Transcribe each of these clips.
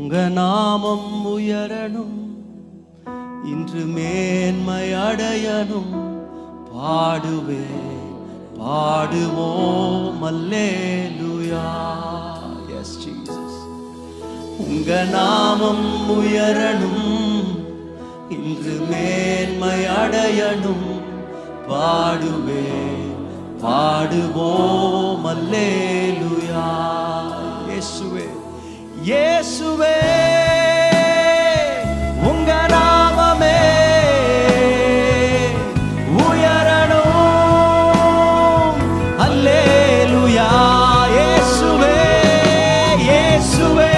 உங்க நாமம் உயரணும், இன்று மேன்மை அடையணும். பாடுவே பாடுவோம் அல்லேலூயா. S Jesus. உங்க நாமம் உயரணும், இன்று மேன்மை அடையணும். பாடுவே பாடுவோம் அல்லேலூயா. இயேசுவே இயேசுவே உங்க நாமமே உயரணும். அல்லேலூயா. இயேசுவே இயேசுவே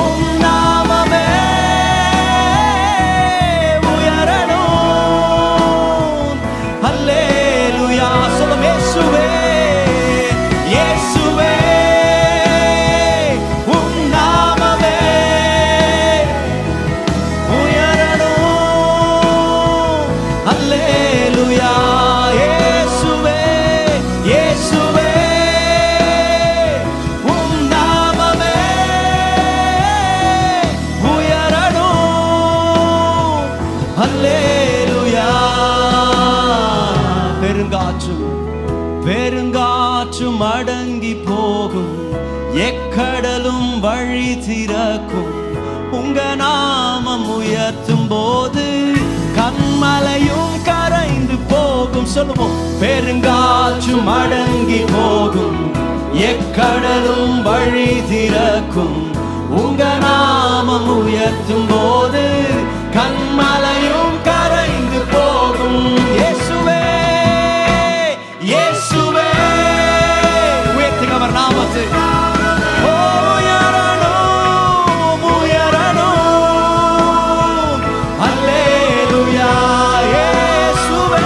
உம் நாமமே உயரணும். அல்லேலூயா. சொல்லும் இயேசுவே இயேசுவே பெருங்காற்றும் அடங்கி போகும், எக்கடலும் வழி திறக்கும். உங்க நாமம் உயர்த்தும் போது கண்மலையும் கரைந்து போகும். சொல்லுவோம். பெருங்காற்றும் அடங்கி போகும், எக்கடலும் வழி திறக்கும். உங்க நாமம் உயர்த்தும் போது கண்மலையும் கரைந்து போகும். இயேசுவே இயேசுவே உயர்த்துங்க அவர் நாமத்தை. உயரணும் உயரணும். அல்லேலூயா. இயேசுவே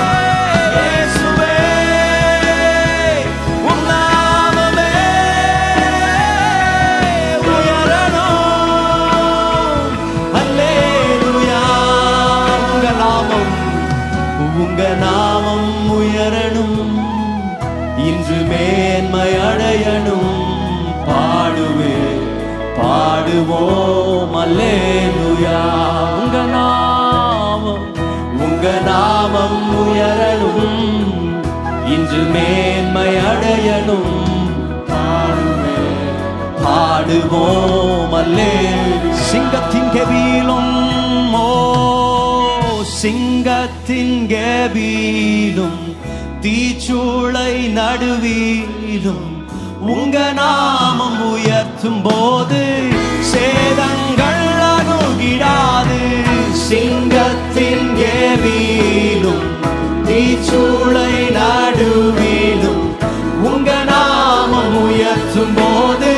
இயேசுவே உம் நாமமே உயரணும். அல்லேலூயா. உங்க நாமம் உயரணும், இன்று மேன்மை அடையணும். பாடுவே பாடுவோம் அல்லேலூயா. உங்க நாமம் உயரணும், இன்று மேன்மை அடையணும். பாடுவே பாடுவோம் அல்லேலூயா. சிங்கத்தின் கெபியிலும் சிங்கத்தின் கெபியிலும் தீச்சூளை நடுவிலும் உங்க நாமம் உயர்த்தும் போது சேதங்கள் அணுகிடாது. சிங்கத்தின் கெபியிலும் தீச்சூளை நடுவிலும் உங்க நாமம் உயர்த்தும் போது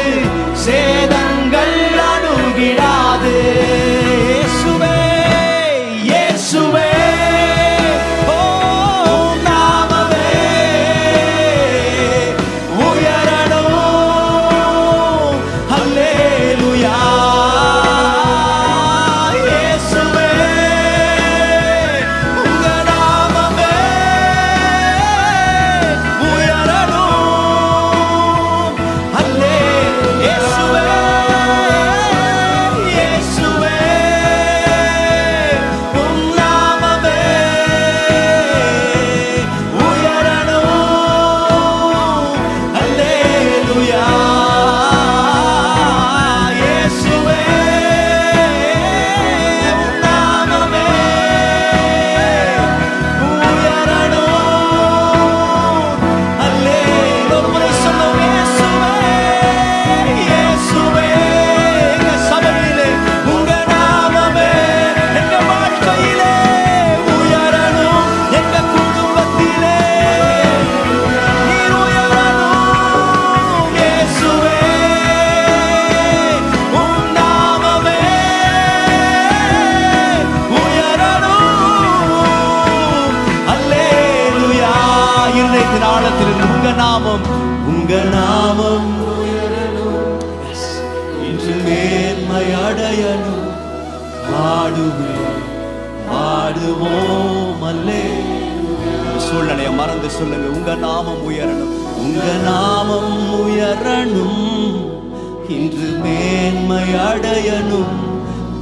சேதங்கள் அணுகிடாது. இயேசுவே இயேசுவே உங்க நாமம் உயரணும், இன்று மேன்மை அடையணும். பாடுவே பாடுவோம் அல்லேலூயா. சூழ்நிலையை மறந்து சொல்லுங்க. உங்க நாமம் உயரணும், உங்க நாமம் உயரணும், இன்று மேன்மை அடையணும்.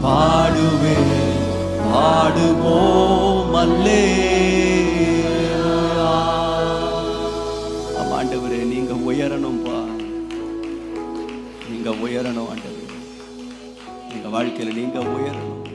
பாடுவேன் பாடுவோம் அல்லேலூயா. ஆண்டவரே நீங்க உயரணும்பா, நீங்க உயரணும் ஆண்டவரே, நீங்க வாழ்க்கையில நீங்க உயரணும்.